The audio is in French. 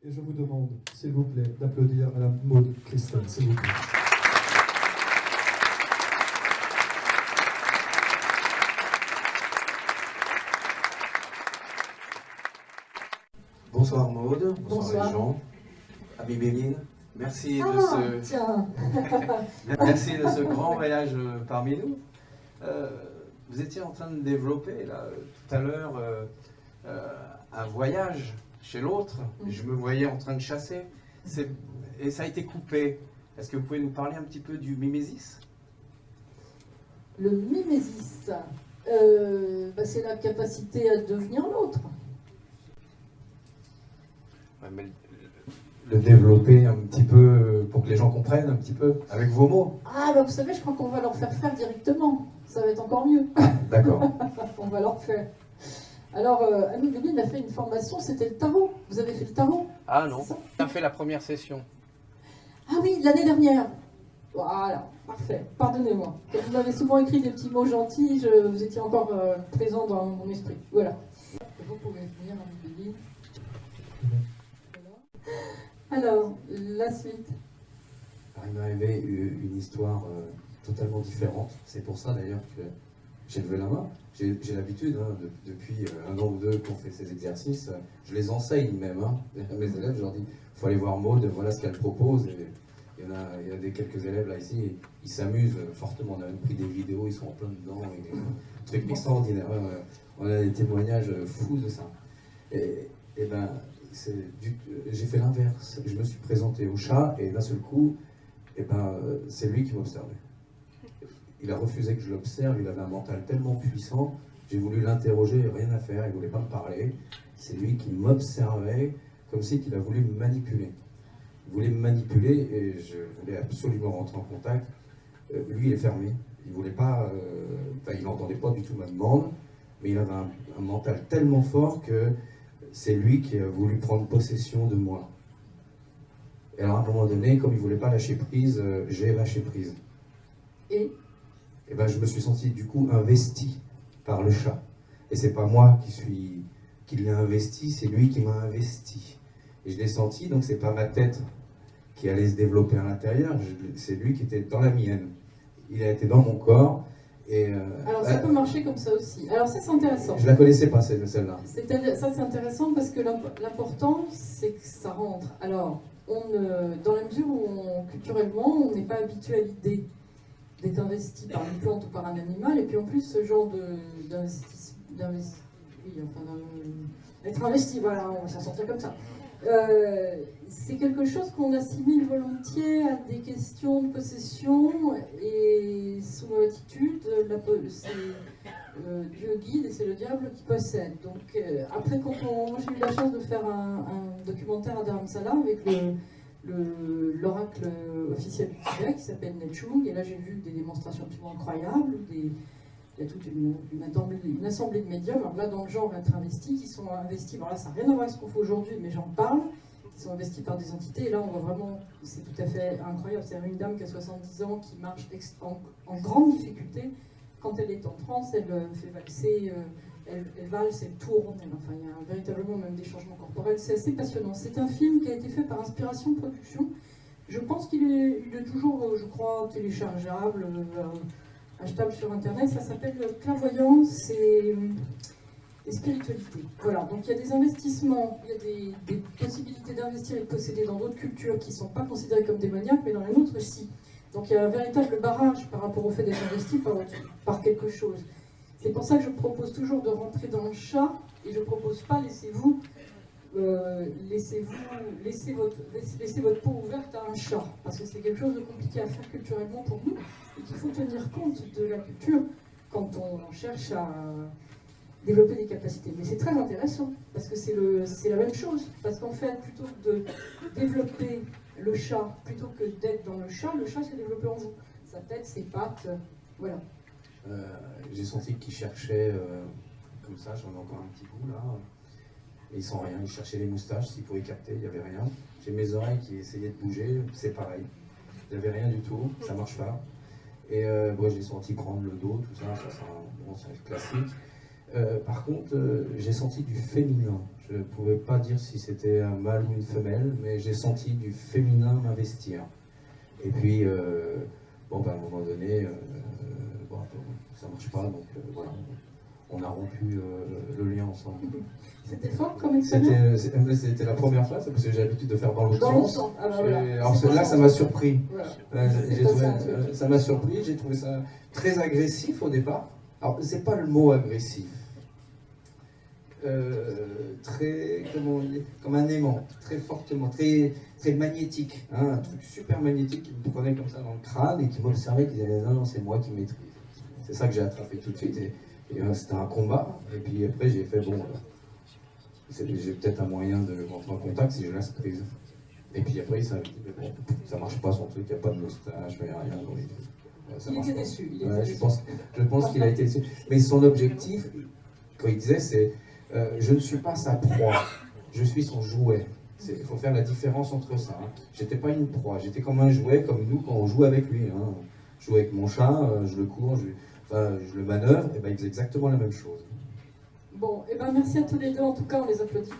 Et je vous demande, s'il vous plaît, d'applaudir Madame Maud Christen, s'il vous plaît. Bonsoir Maud, bonsoir les gens. Ami Béline, merci de merci de ce grand voyage parmi nous. Vous étiez en train de développer là, tout à l'heure un voyage chez l'autre. Je me voyais en train de chasser et ça a été coupé. Est-ce que vous pouvez nous parler un petit peu du mimésis? Le mimésis, c'est la capacité à devenir l'autre. Ouais, mais le développer un petit peu pour que les gens comprennent un petit peu avec vos mots. Ah, bah vous savez, je crois qu'on va leur faire directement. Ça va être encore mieux. D'accord. On va leur faire. Alors, Annie Béline a fait une formation, c'était le tarot. Vous avez fait le tarot? Ah non, on a fait la première session. Ah oui, l'année dernière. Voilà, parfait. Pardonnez-moi. Vous m'avez souvent écrit des petits mots gentils, vous étiez encore présent dans mon esprit. Voilà. Vous pouvez venir, Annie Béline. Voilà. Alors, la suite. Il m'est arrivé une histoire totalement différente. C'est pour ça d'ailleurs que j'ai levé la main. J'ai l'habitude, depuis un an ou deux qu'on fait ces exercices, je les enseigne même. À mes élèves, je leur dis, il faut aller voir Maud, voilà ce qu'elle propose. Et il y a quelques élèves là ici, ils s'amusent fortement. On a même pris des vidéos, ils sont en plein dedans, et des trucs extraordinaires. On a des témoignages fous de ça. Et ben, j'ai fait l'inverse. Je me suis présenté au chat et d'un seul coup, c'est lui qui m'observait. Il a refusé que je l'observe, il avait un mental tellement puissant, j'ai voulu l'interroger, rien à faire, il ne voulait pas me parler. C'est lui qui m'observait, comme si il a voulu me manipuler. Il voulait me manipuler et je voulais absolument rentrer en contact. Lui, il est fermé, il voulait pas, il n'entendait pas du tout ma demande, mais il avait un mental tellement fort que c'est lui qui a voulu prendre possession de moi. Et alors à un moment donné, comme il ne voulait pas lâcher prise, j'ai lâché prise. Et je me suis senti du coup investi par le chat. Et c'est pas moi qui l'ai investi, c'est lui qui m'a investi. Et je l'ai senti, donc c'est pas ma tête qui allait se développer à l'intérieur, c'est lui qui était dans la mienne. Il a été dans mon corps. Alors ça peut marcher comme ça aussi. Alors ça c'est intéressant. Je la connaissais pas celle-là. Ça c'est intéressant parce que l'important c'est que ça rentre. Alors, dans la mesure où culturellement on n'est pas habitué à l'idée d'être investi par une plante ou par un animal, et puis en plus ce genre être investi, voilà, on va s'en sortir comme ça. C'est quelque chose qu'on assimile volontiers à des questions de possession, et sous nos attitudes, c'est Dieu guide et c'est le diable qui possède. Donc après, moi j'ai eu la chance de faire un documentaire à Dharamsala avec l'oracle officiel du Tibet qui s'appelle Nechung, et là j'ai vu des démonstrations absolument incroyables, il y a toute une assemblée de médiums, alors là dans le genre être investis, qui sont investis, alors là ça n'a rien à voir avec ce qu'on fait aujourd'hui, mais j'en parle, qui sont investis par des entités, et là on voit vraiment, c'est tout à fait incroyable, c'est une dame qui a 70 ans, qui marche en grande difficulté, quand elle est en transe, elle fait valser, elle valse, elle tourne, enfin il y a véritablement même des changements corporels, c'est assez passionnant. C'est un film qui a été fait par Inspiration Production, je pense qu'il est toujours, je crois, téléchargeable, achetable sur internet, ça s'appelle Clairvoyance et spiritualité. Voilà, donc il y a des investissements, il y a des possibilités d'investir et de posséder dans d'autres cultures qui ne sont pas considérées comme démoniaques, mais dans les nôtres, si. Donc il y a un véritable barrage par rapport au fait d'être investi par quelque chose. C'est pour ça que je propose toujours de rentrer dans le chat, et je ne propose pas laissez votre peau ouverte à un chat, parce que c'est quelque chose de compliqué à faire culturellement pour nous, et qu'il faut tenir compte de la culture quand on cherche à développer des capacités. Mais c'est très intéressant, parce que c'est la même chose, parce qu'en fait, plutôt que de développer le chat, plutôt que d'être dans le chat s'est développé en vous. Sa tête, ses pattes, voilà. J'ai senti qu'il cherchait, comme ça, j'en ai encore un petit bout là, et il sent rien, il cherchait les moustaches, s'il pouvait capter, il n'y avait rien. J'ai mes oreilles qui essayaient de bouger, c'est pareil, il n'y avait rien du tout, ça marche pas. Et j'ai senti prendre le dos, tout ça, c'est un classique. Par contre, j'ai senti du féminin. Je ne pouvais pas dire si c'était un mâle ou une femelle, mais j'ai senti du féminin m'investir. Et puis, bon, ben, à un moment donné, bon, ça ne marche pas, donc voilà, on a rompu le lien ensemble. C'était fort comme expérience. C'était la première fois, c'est parce que j'ai l'habitude de faire dans l'autre Dans l'autre sens. sens. Ah bah voilà. Alors C'est là, pas ça m'a surpris. Voilà. J'ai C'est pas trouvé- ça, un truc. ça m'a surpris, j'ai trouvé ça très agressif au départ. Alors, c'est pas le mot agressif. Très, comment on dit, comme un aimant, très fortement, très, très magnétique, hein, un truc super magnétique qui me prenait comme ça dans le crâne et qui m'observait, qui disait non, c'est moi qui maîtrise. C'est ça que j'ai attrapé tout de suite et c'était un combat. Et puis après, j'ai fait bon, j'ai peut-être un moyen de rentrer en contact si je laisse prise. Et puis après, il s'est dit, mais bon, ça marche pas son truc, il n'y a pas de moustache, il n'y a rien. Donc, ça Il marche était pas. déçu. Ouais, je pense qu'il a été déçu. Mais son objectif, quand il disait, c'est je ne suis pas sa proie, je suis son jouet. Il faut faire la différence entre ça. Hein. J'étais pas une proie, j'étais comme un jouet, comme nous quand on joue avec lui. Hein. Je joue avec mon chat, je le cours, je le manœuvre, et ben il faisait exactement la même chose. Bon, et ben merci à tous les deux, en tout cas on les applaudit.